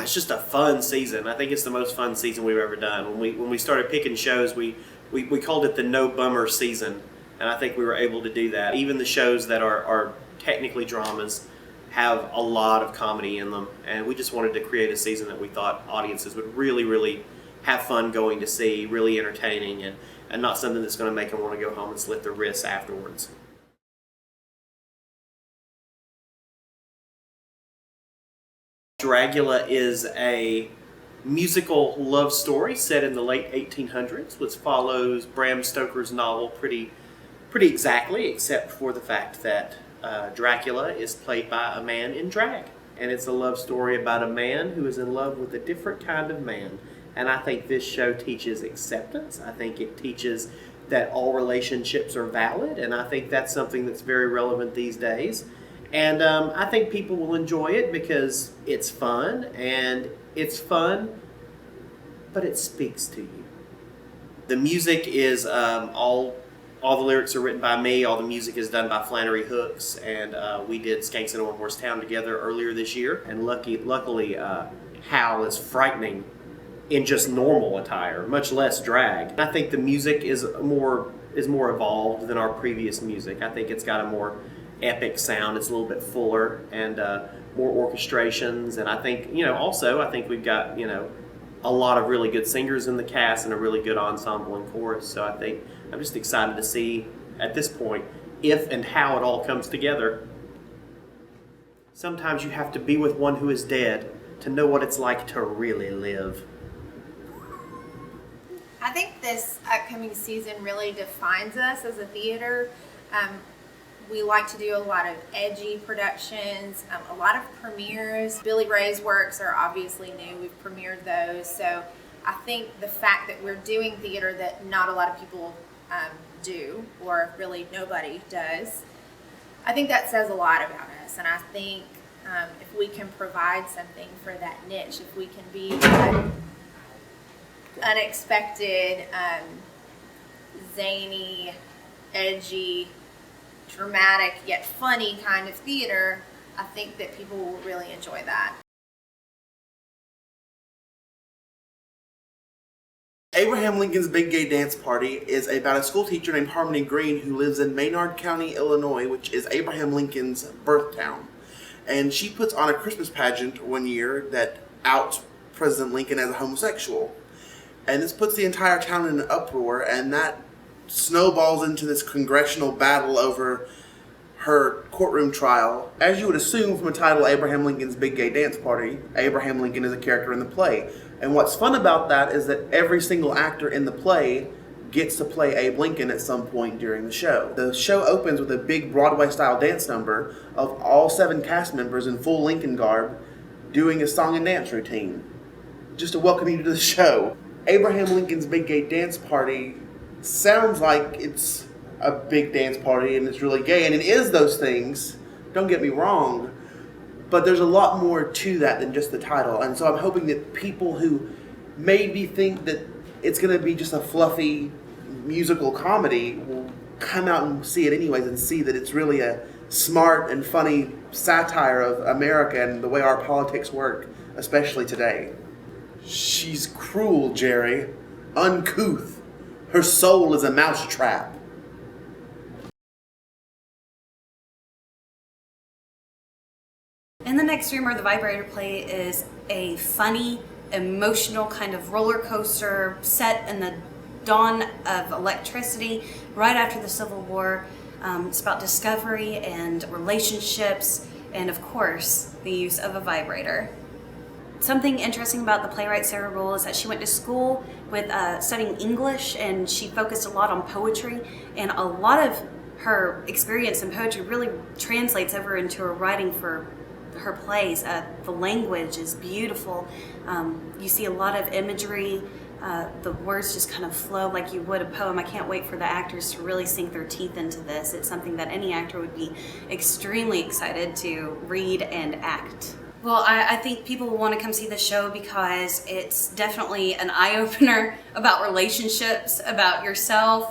it's just a fun season. I think it's the most fun season we've ever done. When we started picking shows, we called it the no bummer season, and I think we were able to do that. Even the shows that are technically dramas have a lot of comedy in them, and we just wanted to create a season that we thought audiences would really have fun going to see, really entertaining, and not something that's going to make them want to go home and slit their wrists afterwards. Dragula is a musical love story set in the late 1800s, which follows Bram Stoker's novel pretty exactly, except for the fact that Dracula is played by a man in drag. And it's a love story about a man who is in love with a different kind of man. And I think this show teaches acceptance. I think it teaches that all relationships are valid, and I think that's something that's very relevant these days. And I think people will enjoy it because it's fun, but it speaks to you. The music is all the lyrics are written by me. All the music is done by Flannery Hooks, and we did Skanks in a One Horse Town together earlier this year. And luckily, Hal is frightening in just normal attire, much less drag. I think the music is more evolved than our previous music. I think it's got a more epic sound. It's a little bit fuller and more orchestrations. And I think, I think we've got, a lot of really good singers in the cast and a really good ensemble and chorus. So I think I'm just excited to see at this point if and how it all comes together. Sometimes you have to be with one who is dead to know what it's like to really live. I think this upcoming season really defines us as a theater. We like to do a lot of edgy productions, a lot of premieres. Billy Ray's works are obviously new. We've premiered those. So I think the fact that we're doing theater that not a lot of people do, or really nobody does, I think that says a lot about us. And I think if we can provide something for that niche, if we can be unexpected, zany, edgy, dramatic yet funny kind of theater, I think that people will really enjoy that. Abraham Lincoln's Big Gay Dance Party is about a school teacher named Harmony Green who lives in Maynard County, Illinois, which is Abraham Lincoln's birth town. And she puts on a Christmas pageant one year that outs President Lincoln as a homosexual. And this puts the entire town in an uproar, and that snowballs into this congressional battle over her courtroom trial. As you would assume from the title Abraham Lincoln's Big Gay Dance Party, Abraham Lincoln is a character in the play. And what's fun about that is that every single actor in the play gets to play Abe Lincoln at some point during the show. The show opens with a big Broadway-style dance number of all 7 cast members in full Lincoln garb doing a song and dance routine, just to welcome you to the show. Abraham Lincoln's Big Gay Dance Party sounds like it's a big dance party and it's really gay, and it is those things, don't get me wrong, but there's a lot more to that than just the title. And so I'm hoping that people who maybe think that it's going to be just a fluffy musical comedy will come out and see it anyways, and see that it's really a smart and funny satire of America and the way our politics work, especially today. She's cruel, Jerry, uncouth. Her soul is a mousetrap. In the Next Room, or the Vibrator play, is a funny, emotional kind of roller coaster set in the dawn of electricity, right after the Civil War. It's about discovery and relationships, and of course, the use of a vibrator. Something interesting about the playwright Sarah Rule is that she went to school with studying English, and she focused a lot on poetry, and a lot of her experience in poetry really translates over into her writing for her plays. The language is beautiful. You see a lot of imagery. The words just kind of flow like you would a poem. I can't wait for the actors to really sink their teeth into this. It's something that any actor would be extremely excited to read and act. Well, I think people will want to come see the show because it's definitely an eye-opener about relationships, about yourself.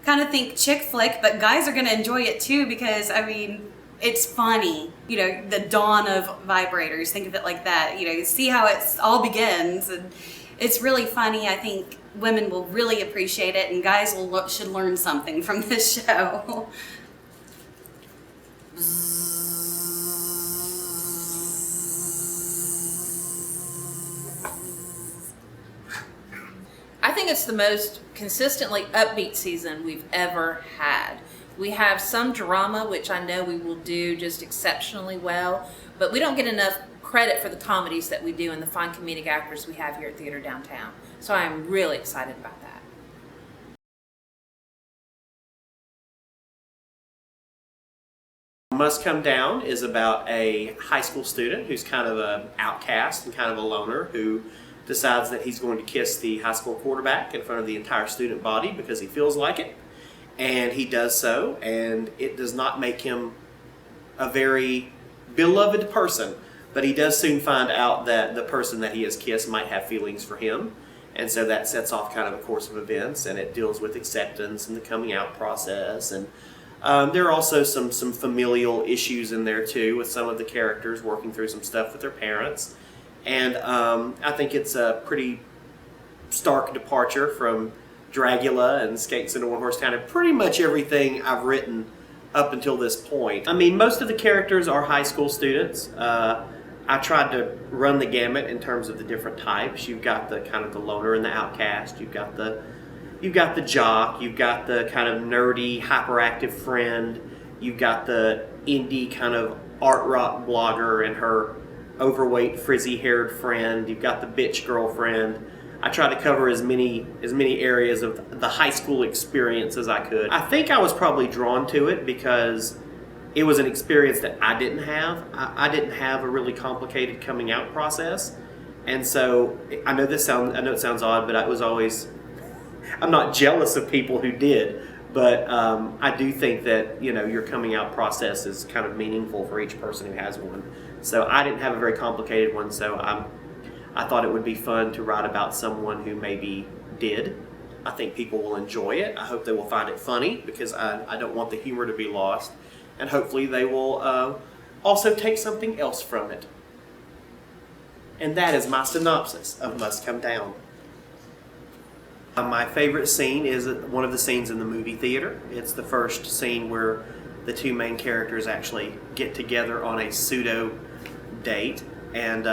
Kind of think chick flick, but guys are going to enjoy it too because, I mean, it's funny, you know, the dawn of vibrators. Think of it like that. You know, you see how it all begins, and it's really funny. I think women will really appreciate it, and guys should learn something from this show. I think it's the most consistently upbeat season we've ever had. We have some drama, which I know we will do just exceptionally well, but we don't get enough credit for the comedies that we do and the fine comedic actors we have here at Theater Downtown. So I'm really excited about that. Must Come Down is about a high school student who's kind of an outcast and kind of a loner who decides that he's going to kiss the high school quarterback in front of the entire student body because he feels like it. And he does so, and it does not make him a very beloved person. But he does soon find out that the person that he has kissed might have feelings for him. And so that sets off kind of a course of events, and it deals with acceptance and the coming out process. And there are also some familial issues in there too, with some of the characters working through some stuff with their parents. And I think it's a pretty stark departure from Dragula and Skates into One Horse Town and pretty much everything I've written up until this point. I mean, most of the characters are high school students. I tried to run the gamut in terms of the different types. You've got the kind of the loner and the outcast. You've got the jock. You've got the kind of nerdy, hyperactive friend. You've got the indie kind of art rock blogger and her overweight, frizzy-haired friend. You've got the bitch girlfriend. I tried to cover as many areas of the high school experience as I could. I think I was probably drawn to it because it was an experience that I didn't have. I didn't have a really complicated coming out process, and so I know it sounds odd, but I'm not jealous of people who did, but I do think that, you know, your coming out process is kind of meaningful for each person who has one. So I didn't have a very complicated one, so I thought it would be fun to write about someone who maybe did. I think people will enjoy it. I hope they will find it funny because I don't want the humor to be lost. And hopefully they will also take something else from it. And that is my synopsis of Must Come Down. My favorite scene is one of the scenes in the movie theater. It's the first scene where the two main characters actually get together on a pseudo date. And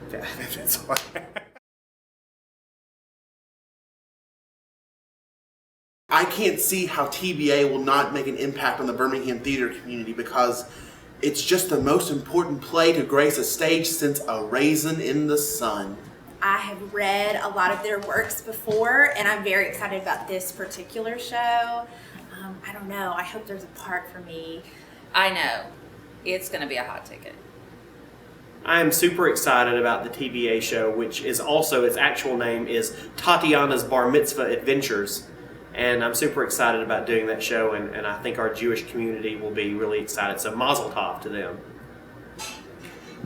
that's all I have. I can't see how TBA will not make an impact on the Birmingham theater community because it's just the most important play to grace a stage since A Raisin in the Sun. I have read a lot of their works before, and I'm very excited about this particular show. I don't know. I hope there's a part for me. I know. It's going to be a hot ticket. I am super excited about the TBA show, which is also, its actual name is Tatiana's Bar Mitzvah Adventures. And I'm super excited about doing that show, and I think our Jewish community will be really excited. So mazel tov to them.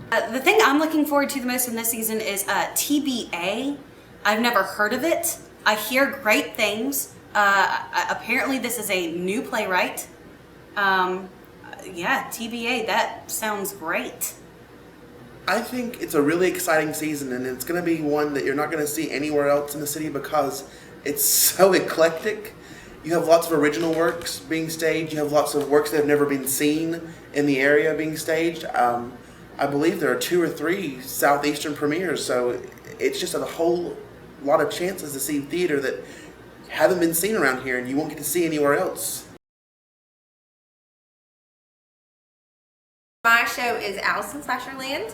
The thing I'm looking forward to the most in this season is TBA. I've never heard of it. I hear great things. Apparently this is a new playwright. Yeah, TBA, that sounds great. I think it's a really exciting season, and it's going to be one that you're not going to see anywhere else in the city because it's so eclectic. You have lots of original works being staged. You have lots of works that have never been seen in the area being staged. I believe there are 2 or 3 Southeastern premieres, so it's just a whole lot of chances to see theater that haven't been seen around here and you won't get to see anywhere else. My show is Alice in Slasherland,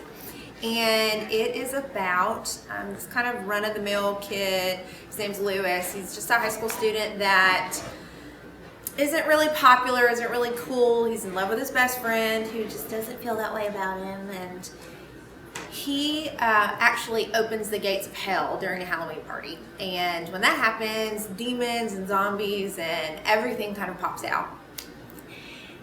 and it is about this kind of run-of-the-mill kid. His name's Lewis. He's just a high school student that isn't really popular, isn't really cool. He's in love with his best friend who just doesn't feel that way about him, and he actually opens the gates of hell during a Halloween party. And when that happens, demons and zombies and everything kind of pops out.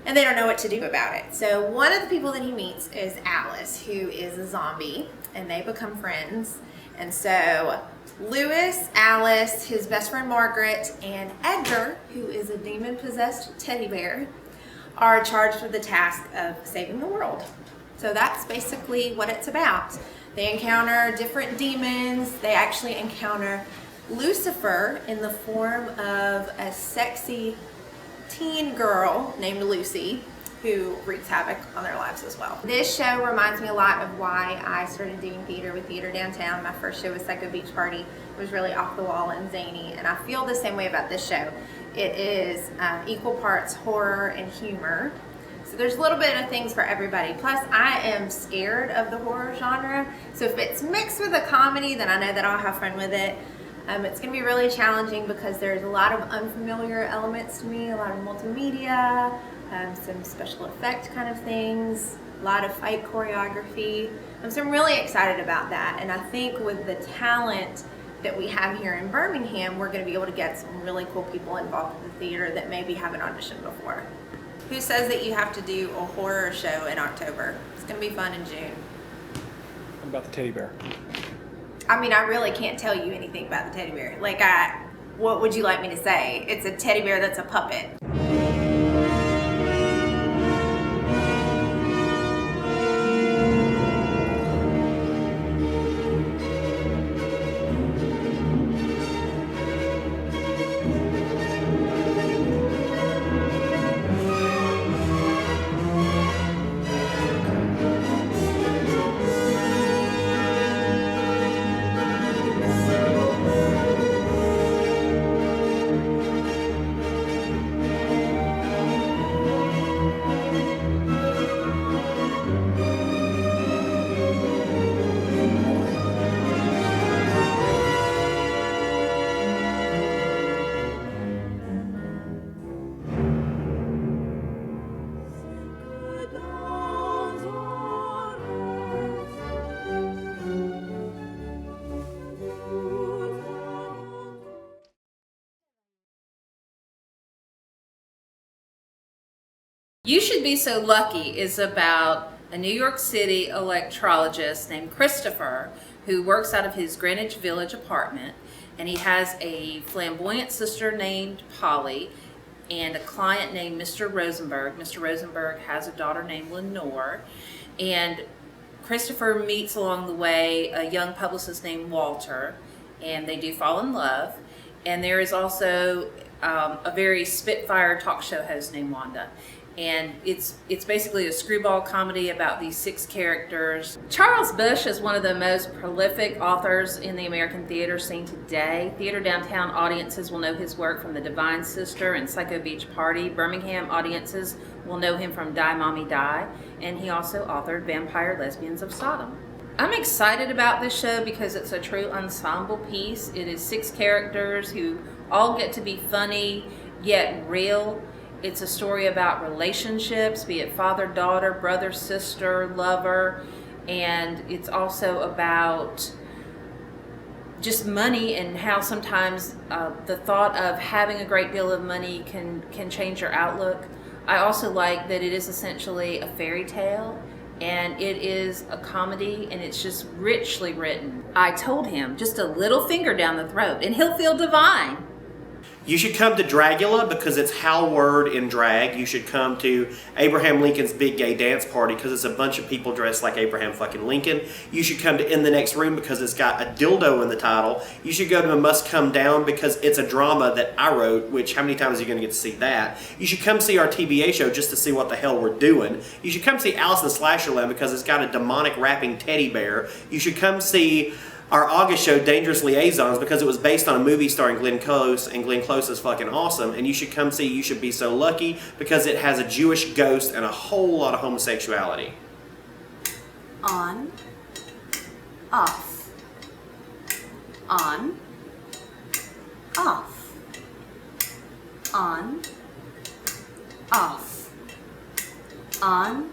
And they don't know what to do about it. So one of the people that he meets is Alice, who is a zombie, and they become friends. And so Lewis, Alice, his best friend Margaret, and Edgar, who is a demon-possessed teddy bear, are charged with the task of saving the world. So that's basically what it's about. They encounter different demons. They actually encounter Lucifer in the form of a sexy teen girl named Lucy, who wreaks havoc on their lives as well. This show reminds me a lot of why I started doing theater with Theater Downtown. My first show was Psycho Beach Party. It was really off the wall and zany, and I feel the same way about this show. It is equal parts horror and humor. So there's a little bit of things for everybody. Plus, I am scared of the horror genre. So if it's mixed with a comedy, then I know that I'll have fun with it. It's going to be really challenging because there's a lot of unfamiliar elements to me, a lot of multimedia, some special effect kind of things, a lot of fight choreography. So I'm really excited about that. And I think with the talent that we have here in Birmingham, we're going to be able to get some really cool people involved in the theater that maybe haven't auditioned before. Who says that you have to do a horror show in October? It's going to be fun in June. What about the teddy bear? I mean, I really can't tell you anything about the teddy bear. What would you like me to say? It's a teddy bear that's a puppet. You Should Be So Lucky is about a New York City electrologist named Christopher who works out of his Greenwich Village apartment, and he has a flamboyant sister named Polly and a client named Mr. Rosenberg. Mr. Rosenberg has a daughter named Lenore, and Christopher meets along the way a young publicist named Walter, and they do fall in love. And there is also a very spitfire talk show host named Wanda. And it's basically a screwball comedy about these 6 characters. Charles Busch is one of the most prolific authors in the American theater scene today. Theater Downtown audiences will know his work from The Divine Sister and Psycho Beach Party. Birmingham audiences will know him from Die Mommy Die, and he also authored Vampire Lesbians of Sodom. I'm excited about this show because it's a true ensemble piece. It is 6 characters who all get to be funny yet real. It's a story about relationships, be it father, daughter, brother, sister, lover, and it's also about just money and how sometimes the thought of having a great deal of money can change your outlook. I also like that it is essentially a fairy tale, and it is a comedy, and it's just richly written. I told him just a little finger down the throat and he'll feel divine. You should come to Dragula because it's Howard in drag. You should come to Abraham Lincoln's Big Gay Dance Party because it's a bunch of people dressed like Abraham fucking Lincoln. You should come to In the Next Room because it's got a dildo in the title. You should go to A Must Come Down because it's a drama that I wrote, which how many times are you going to get to see that? You should come see our TBA show just to see what the hell we're doing. You should come see Alice in Slasherland because it's got a demonic rapping teddy bear. You should come see our August show, Dangerous Liaisons, because it was based on a movie starring Glenn Close, and Glenn Close is fucking awesome. And you should come see You Should Be So Lucky because it has a Jewish ghost and a whole lot of homosexuality. On, off, on, off, on, off, on,